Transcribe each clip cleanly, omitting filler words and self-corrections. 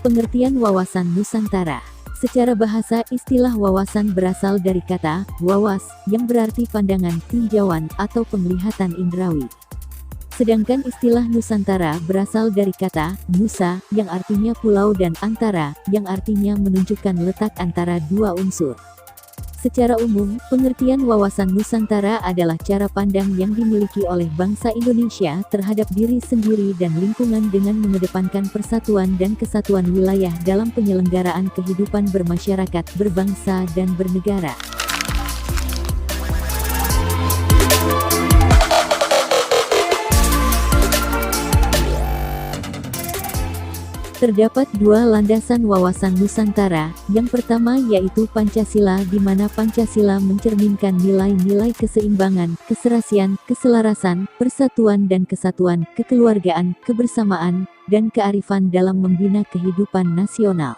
Pengertian wawasan Nusantara. Secara bahasa, istilah wawasan berasal dari kata wawas yang berarti pandangan, tinjauan, atau penglihatan indrawi. Sedangkan istilah Nusantara berasal dari kata nusa yang artinya pulau dan antara yang artinya menunjukkan letak antara dua unsur. Secara umum, pengertian wawasan Nusantara adalah cara pandang yang dimiliki oleh bangsa Indonesia terhadap diri sendiri dan lingkungan dengan mengedepankan persatuan dan kesatuan wilayah dalam penyelenggaraan kehidupan bermasyarakat, berbangsa, dan bernegara. Terdapat dua landasan wawasan Nusantara. Yang pertama yaitu Pancasila, di mana Pancasila mencerminkan nilai-nilai keseimbangan, keserasian, keselarasan, persatuan dan kesatuan, kekeluargaan, kebersamaan, dan kearifan dalam membina kehidupan nasional.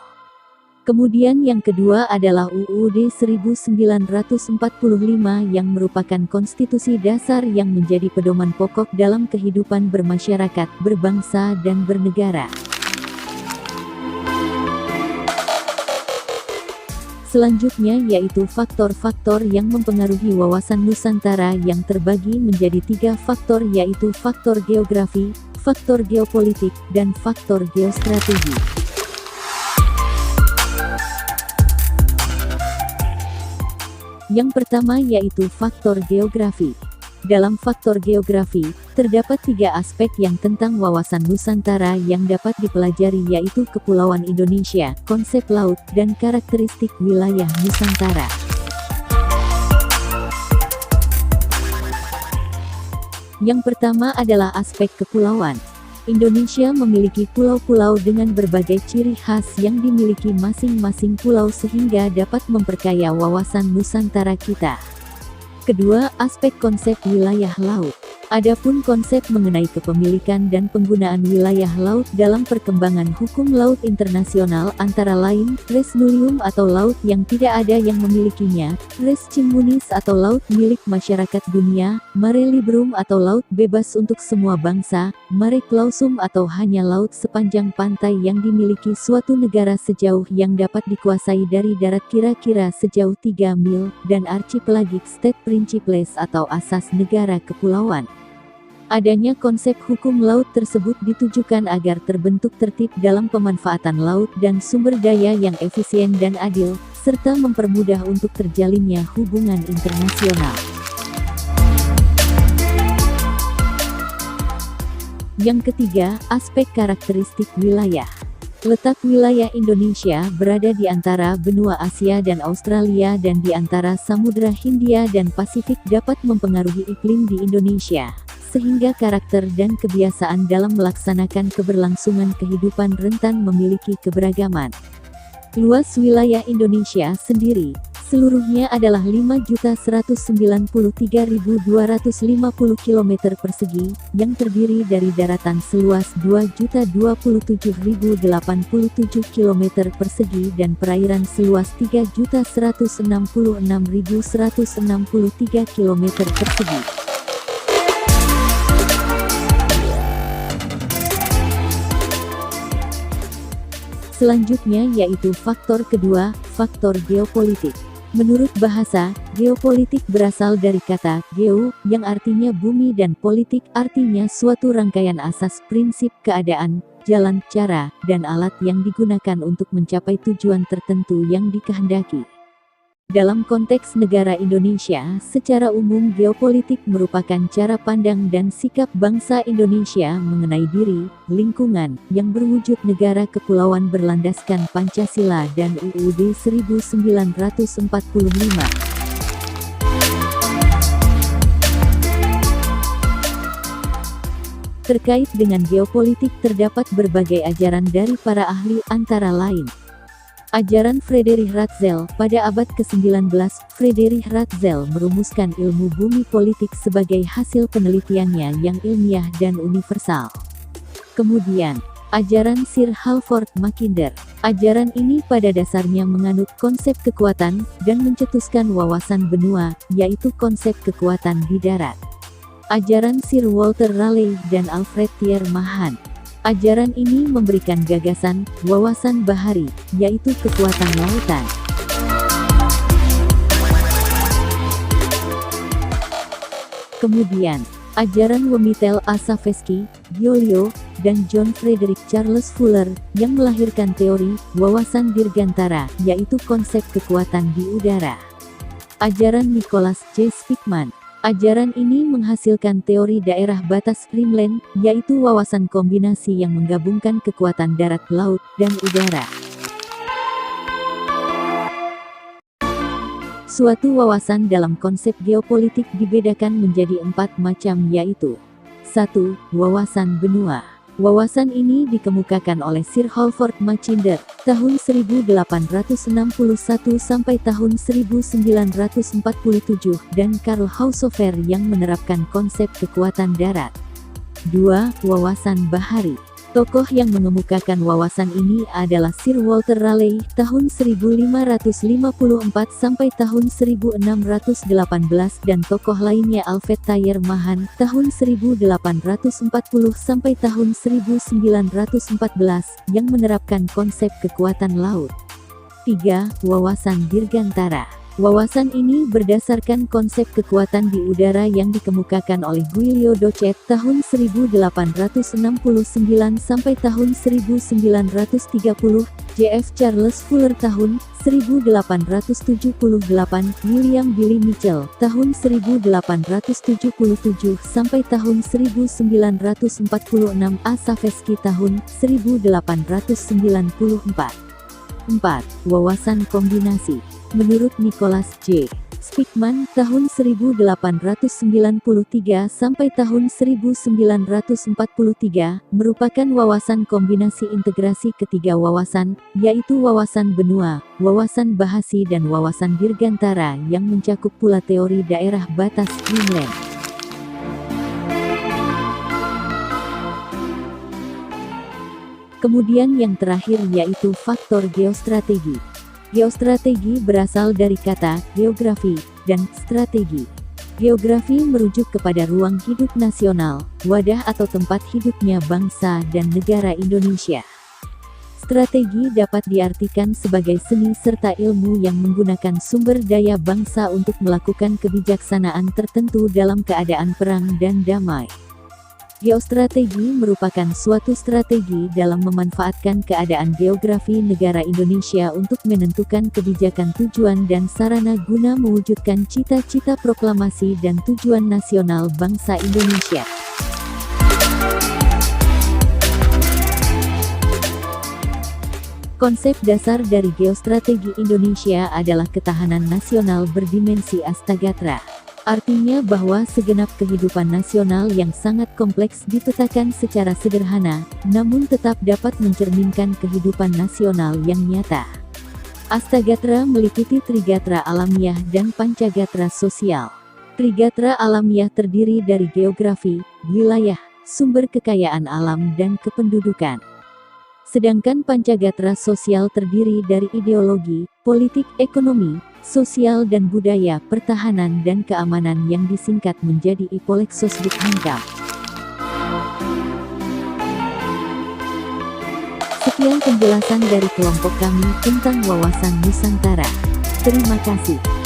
Kemudian yang kedua adalah UUD 1945 yang merupakan konstitusi dasar yang menjadi pedoman pokok dalam kehidupan bermasyarakat, berbangsa dan bernegara. Selanjutnya yaitu faktor-faktor yang mempengaruhi wawasan Nusantara yang terbagi menjadi 3 faktor, yaitu faktor geografi, faktor geopolitik, dan faktor geostrategi. Yang pertama yaitu faktor geografi. Dalam faktor geografi, terdapat 3 aspek yang tentang wawasan Nusantara yang dapat dipelajari, yaitu Kepulauan Indonesia, konsep laut, dan karakteristik wilayah Nusantara. Yang pertama adalah aspek kepulauan. Indonesia memiliki pulau-pulau dengan berbagai ciri khas yang dimiliki masing-masing pulau sehingga dapat memperkaya wawasan Nusantara kita. Kedua, aspek konsep wilayah laut. Adapun konsep mengenai kepemilikan dan penggunaan wilayah laut dalam perkembangan hukum laut internasional antara lain, res nullius atau laut yang tidak ada yang memilikinya, res communis atau laut milik masyarakat dunia, mare liberum atau laut bebas untuk semua bangsa, mare clausum atau hanya laut sepanjang pantai yang dimiliki suatu negara sejauh yang dapat dikuasai dari darat kira-kira sejauh 3 mil, dan archipelagic state principles atau asas negara kepulauan. Adanya konsep hukum laut tersebut ditujukan agar terbentuk tertib dalam pemanfaatan laut dan sumber daya yang efisien dan adil, serta mempermudah untuk terjalinnya hubungan internasional. Yang ketiga, aspek karakteristik wilayah. Letak wilayah Indonesia berada di antara benua Asia dan Australia dan di antara Samudra Hindia dan Pasifik dapat mempengaruhi iklim di Indonesia, sehingga karakter dan kebiasaan dalam melaksanakan keberlangsungan kehidupan rentan memiliki keberagaman. Luas wilayah Indonesia sendiri, seluruhnya adalah 5.193.250 km persegi, yang terdiri dari daratan seluas 2.027.087 km persegi dan perairan seluas 3.166.163 km persegi. Selanjutnya yaitu faktor kedua, faktor geopolitik. Menurut bahasa, geopolitik berasal dari kata geo, yang artinya bumi, dan politik artinya suatu rangkaian asas prinsip keadaan, jalan, cara, dan alat yang digunakan untuk mencapai tujuan tertentu yang dikehendaki. Dalam konteks negara Indonesia, secara umum geopolitik merupakan cara pandang dan sikap bangsa Indonesia mengenai diri, lingkungan, yang berwujud negara kepulauan berlandaskan Pancasila dan UUD 1945. Terkait dengan geopolitik terdapat berbagai ajaran dari para ahli, antara lain ajaran Friedrich Ratzel. Pada abad ke-19, Friedrich Ratzel merumuskan ilmu bumi politik sebagai hasil penelitiannya yang ilmiah dan universal. Kemudian, ajaran Sir Halford Mackinder. Ajaran ini pada dasarnya menganut konsep kekuatan, dan mencetuskan wawasan benua, yaitu konsep kekuatan di darat. Ajaran Sir Walter Raleigh dan Alfred Thier Mahan. Ajaran ini memberikan gagasan, wawasan bahari, yaitu kekuatan lautan. Kemudian, ajaran Wemitel A. Savesky, Giolio, dan John Frederick Charles Fuller, yang melahirkan teori, wawasan dirgantara, yaitu konsep kekuatan di udara. Ajaran Nicholas J. Speakman. Ajaran ini menghasilkan teori daerah batas Rimland, yaitu wawasan kombinasi yang menggabungkan kekuatan darat, laut, dan udara. Suatu wawasan dalam konsep geopolitik dibedakan menjadi 4 macam, yaitu 1. Wawasan benua. Wawasan ini dikemukakan oleh Sir Halford Mackinder tahun 1861 sampai tahun 1947 dan Karl Haushofer yang menerapkan konsep kekuatan darat. 2. Wawasan bahari. Tokoh yang mengemukakan wawasan ini adalah Sir Walter Raleigh tahun 1554 sampai tahun 1618 dan tokoh lainnya Alfred Thier Mahan tahun 1840 sampai tahun 1914 yang menerapkan konsep kekuatan laut. 3. Wawasan dirgantara. Wawasan ini berdasarkan konsep kekuatan di udara yang dikemukakan oleh Giulio Docet tahun 1869 sampai tahun 1930, J.F. Charles Fuller tahun 1878, William Billy Mitchell tahun 1877 sampai tahun 1946, A. Savesky tahun 1894. 4. Wawasan kombinasi. Menurut Nicholas J. Speakman tahun 1893 sampai tahun 1943 merupakan wawasan kombinasi integrasi ketiga wawasan, yaitu wawasan benua, wawasan bahasi dan wawasan dirgantara yang mencakup pula teori daerah batas Greenland. Kemudian yang terakhir yaitu faktor geostrategi. Geostrategi berasal dari kata geografi dan strategi. Geografi merujuk kepada ruang hidup nasional, wadah atau tempat hidupnya bangsa dan negara Indonesia. Strategi dapat diartikan sebagai seni serta ilmu yang menggunakan sumber daya bangsa untuk melakukan kebijaksanaan tertentu dalam keadaan perang dan damai. Geostrategi merupakan suatu strategi dalam memanfaatkan keadaan geografi negara Indonesia untuk menentukan kebijakan tujuan dan sarana guna mewujudkan cita-cita proklamasi dan tujuan nasional bangsa Indonesia. Konsep dasar dari geostrategi Indonesia adalah ketahanan nasional berdimensi astagatara. Artinya bahwa segenap kehidupan nasional yang sangat kompleks dipetakan secara sederhana, namun tetap dapat mencerminkan kehidupan nasional yang nyata. Astagatara meliputi Trigatara alamiah dan Pancagatara sosial. Trigatara alamiah terdiri dari geografi, wilayah, sumber kekayaan alam dan kependudukan. Sedangkan Pancagatara sosial terdiri dari ideologi, politik, ekonomi, sosial dan budaya, pertahanan dan keamanan yang disingkat menjadi Ipolexosbud Hankam. Sekian penjelasan dari kelompok kami tentang wawasan Nusantara. Terima kasih.